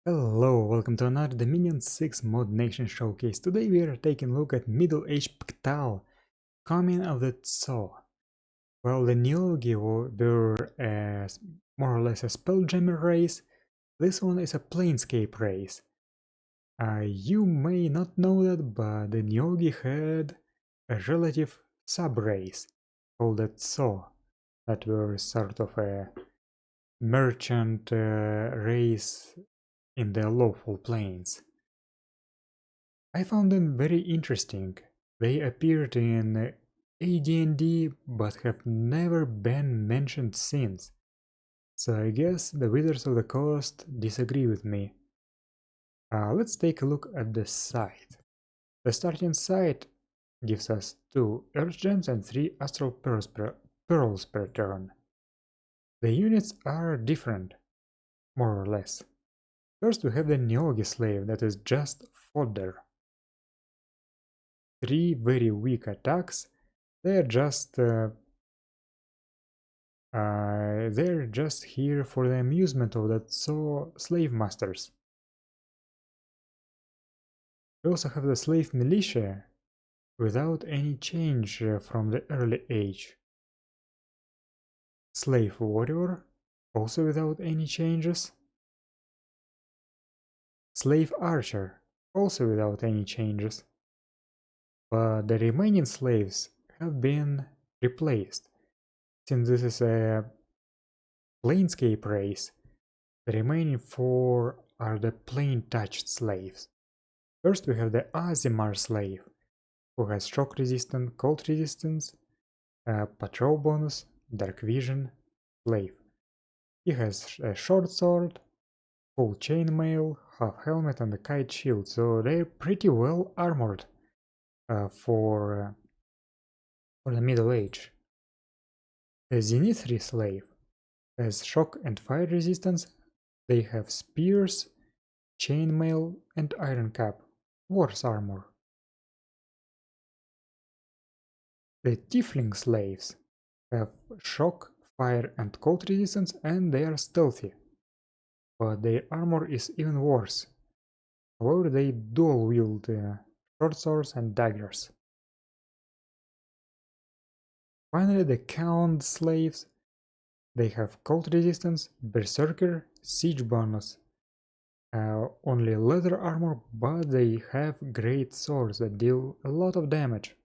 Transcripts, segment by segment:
Hello, welcome to another Dominion 6 Mod Nation Showcase. Today we are taking a look at Middle Age Pctal, coming of the Tso. Well, the Neogi were more or less a Spelljammer race. This one is a Planescape race. You may not know that, but the Neogi had a relative sub-race called the Tso, that were sort of a merchant race in the lawful planes. I found them very interesting. They appeared in AD&D but have never been mentioned since. So I guess the Wizards of the Coast disagree with me. Let's take a look at the site. The starting site gives us 2 Earth Gems and 3 Astral Pearls per turn. The units are different, more or less. First we have the Neogi Slave that is just fodder. 3 very weak attacks. They're just here for the amusement of the slave masters. We also have the slave militia without any change from the early age. Slave warrior also without any changes. Slave archer also without any changes. But the remaining slaves have been replaced. Since this is a Planescape race, the remaining 4 are the plain-touched slaves. First we have the Aasimar slave, who has shock resistance, cold resistance, patrol bonus, dark vision, slave. He has a short sword, full chainmail, half helmet and a kite shield, so they're pretty well armored for the Middle Age. The Zenithri slave has shock and fire resistance. They have spears, chainmail and iron cap, war's armor. The Tiefling slaves have shock, fire and cold resistance and they are stealthy. But their armor is even worse. However, they dual wield short swords and daggers. Finally, the Count slaves. They have cold resistance, berserker, siege bonus. Only leather armor, but they have great swords that deal a lot of damage.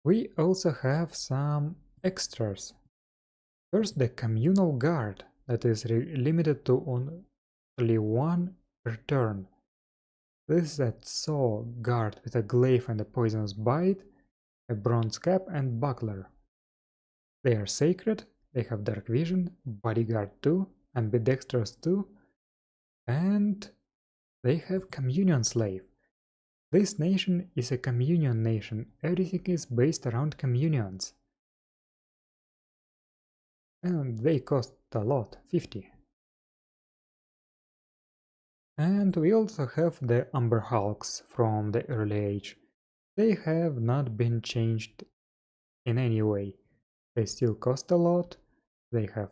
We also have some extras. First, the Communal Guard, that is limited to only 1 per turn. This is a Tso guard with a glaive and a poisonous bite, a bronze cap and buckler. They are sacred, they have dark vision, bodyguard 2, ambidextrous 2, and they have communion slave. This nation is a communion nation, everything is based around communions. And they cost a lot, 50. And we also have the Umber Hulks from the early age. They have not been changed in any way. They still cost a lot, they have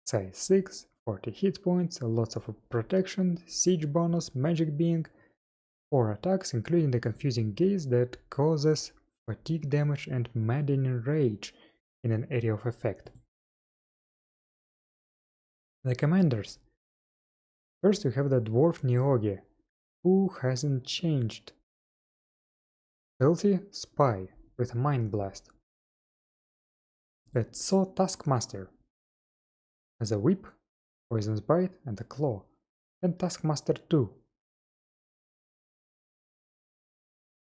size 6, 40 hit points, lots of protection, siege bonus, magic being, 4 attacks including the confusing gaze that causes fatigue damage and maddening rage in an area of effect. The commanders. First we have the Dwarf Neogi, who hasn't changed. Stealthy Spy with Mind Blast. The Tso Taskmaster has a whip, poisonous bite and a claw, and Taskmaster 2.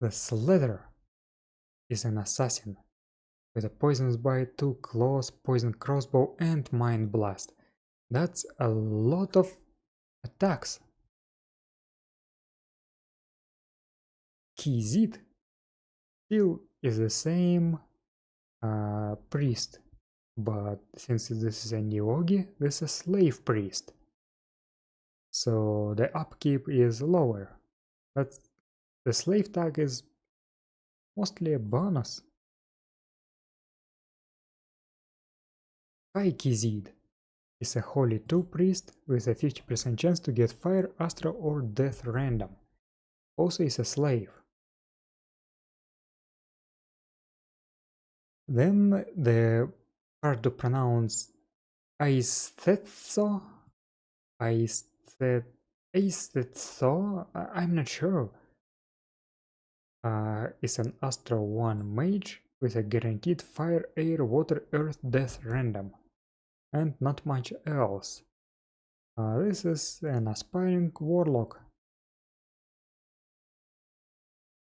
The Slither is an assassin with a poisonous bite, 2 claws, poison crossbow and mind blast. That's a lot of attacks. Kizit still is the same priest, but since this is a Neogi, this is a slave priest. So the upkeep is lower, but the slave tag is mostly a bonus. Kizid is a Holy 2 priest with a 50% chance to get Fire, Astral or Death random. Also is a slave. Then the hard to pronounce Aistetso, I'm not sure. Is an Astral 1 mage with a guaranteed Fire, Air, Water, Earth, Death random. And not much else. This is an aspiring warlock.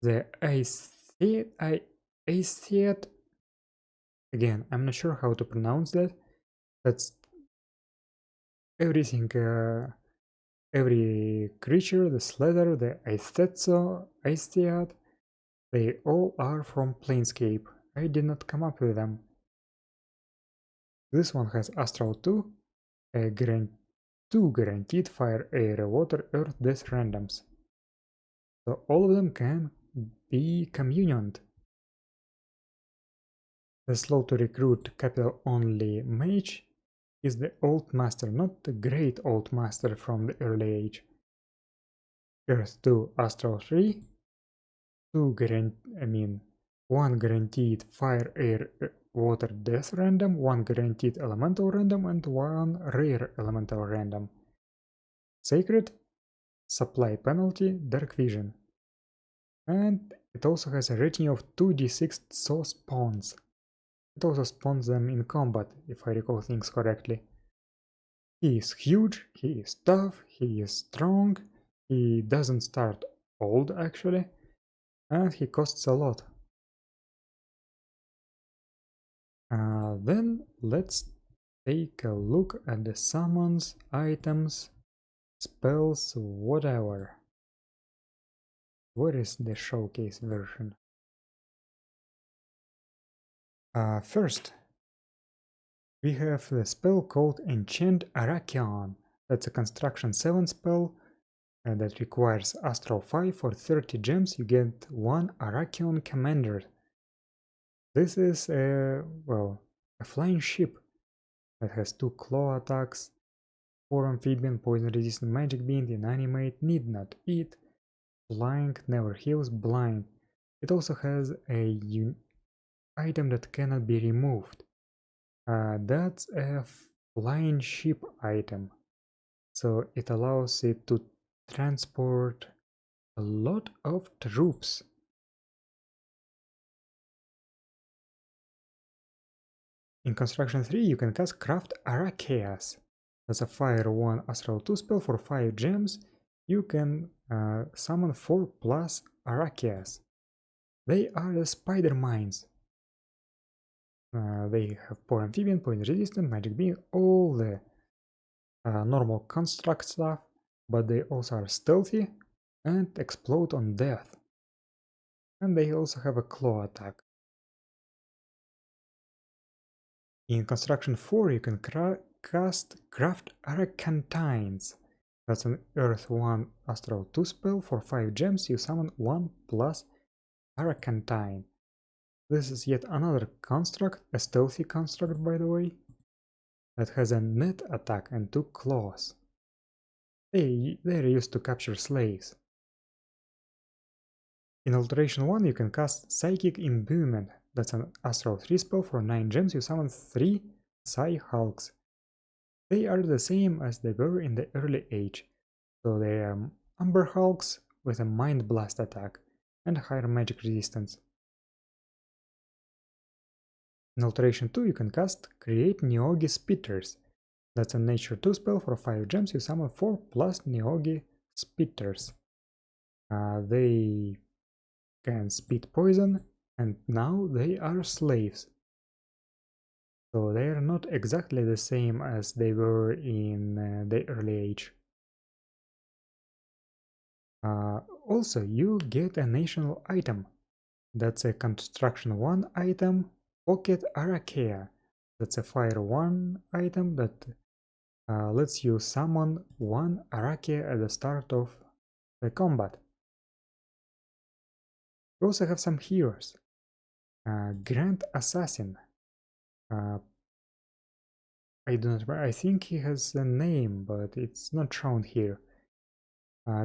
The Aestheat, again, I'm not sure how to pronounce that. That's everything, every creature, the Slather, the Aestheat, they all are from Planescape. I did not come up with them. This one has Astral 2, two guaranteed Fire, Air, Water, Earth, Death randoms. So all of them can be communioned. The slow to recruit capital only mage is the old master, not the great old master from the early age. Earth 2, Astral 3, 1 guaranteed Fire, Air, Water, Death random, 1 guaranteed Elemental random, and 1 rare Elemental random. Sacred, Supply penalty, Dark Vision. And it also has a rating of 2d6 Tso spawns. It also spawns them in combat, if I recall things correctly. He is huge, he is tough, he is strong, he doesn't start old actually, and he costs a lot. Then let's take a look at the summons, items, spells, whatever. Where is the showcase version? First, we have the spell called Enchant Arakion. That's a construction 7 spell that requires Astral 5. For 30 gems you get 1 Arakion Commander. This is a flying ship that has 2 claw attacks, 4 amphibian, poison resistant, magic beam, inanimate, need not eat, flying, never heals, blind. It also has a item that cannot be removed. That's a flying ship item, so it allows it to transport a lot of troops. In Construction 3 you can cast Craft Arakeas. That's a Fire 1 Astral 2 spell. For 5 gems you can summon 4 plus Arakeas. They are the spider mines. They have poor amphibian, poison resistant, magic beam, all the normal construct stuff, but they also are stealthy and explode on death. And they also have a claw attack. In Construction 4 you can cast Craft Aracantines. That's an Earth 1 Astral 2 spell. For 5 gems you summon 1 plus Aracantine. This is yet another construct, a stealthy construct by the way, that has a net attack and 2 claws. They're used to capture slaves. In Alteration 1 you can cast Psychic Imbuement. That's an Astral 3 spell. For 9 gems you summon 3 Psy Hulks. They are the same as they were in the early age, so they are Umber Hulks with a Mind Blast attack and higher magic resistance. In Alteration 2 you can cast Create Neogi Spitters. That's a Nature 2 spell. For 5 gems you summon 4 plus Neogi Spitters. They can spit poison, and now they are slaves. So they are not exactly the same as they were in the early age. Also, you get a national item. That's a Construction 1 item, Pocket Arakea. That's a Fire 1 item that lets you summon 1 Arakea at the start of the combat. We also have some heroes. Grand Assassin. I don't remember. I think he has a name, but it's not shown here.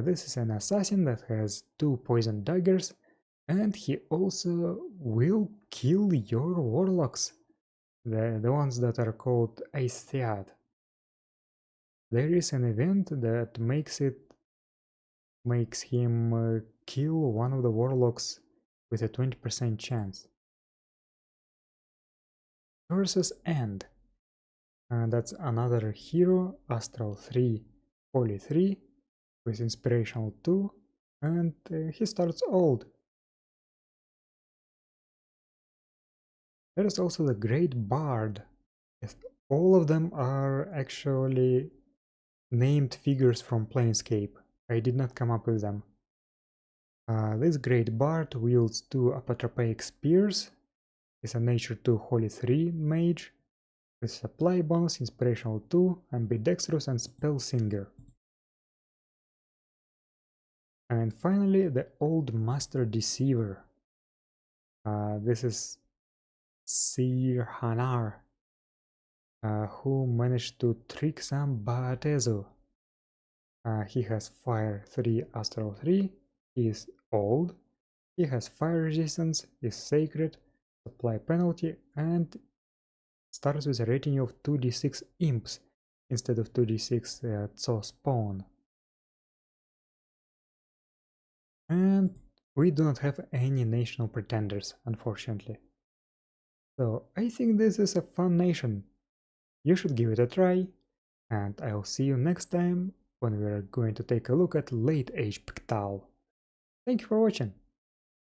This is an assassin that has 2 poison daggers, and he also will kill your warlocks, the ones that are called Aesthead. There is an event that makes him kill one of the warlocks with a 20% chance. Versus End. That's another hero, Astral 3, Holy 3, with Inspirational 2, and he starts old. There is also the Great Bard. All of them are actually named figures from Planescape. I did not come up with them. This Great Bard wields 2 Apotropaic Spears, is a Nature 2 Holy 3 mage, with Supply bonus, Inspirational 2, Ambidextrous and Spellsinger. And finally, the Old Master Deceiver. This is Cirhanar, who managed to trick some Baatezu. He has Fire 3, Astral 3, he is old, he has fire resistance, is sacred, supply penalty, and starts with a rating of 2d6 imps instead of 2d6 Tso spawn. And we do not have any national pretenders, unfortunately. So I think this is a fun nation. You should give it a try, and I'll see you next time when we are going to take a look at Late Age Pictal. Thank you for watching.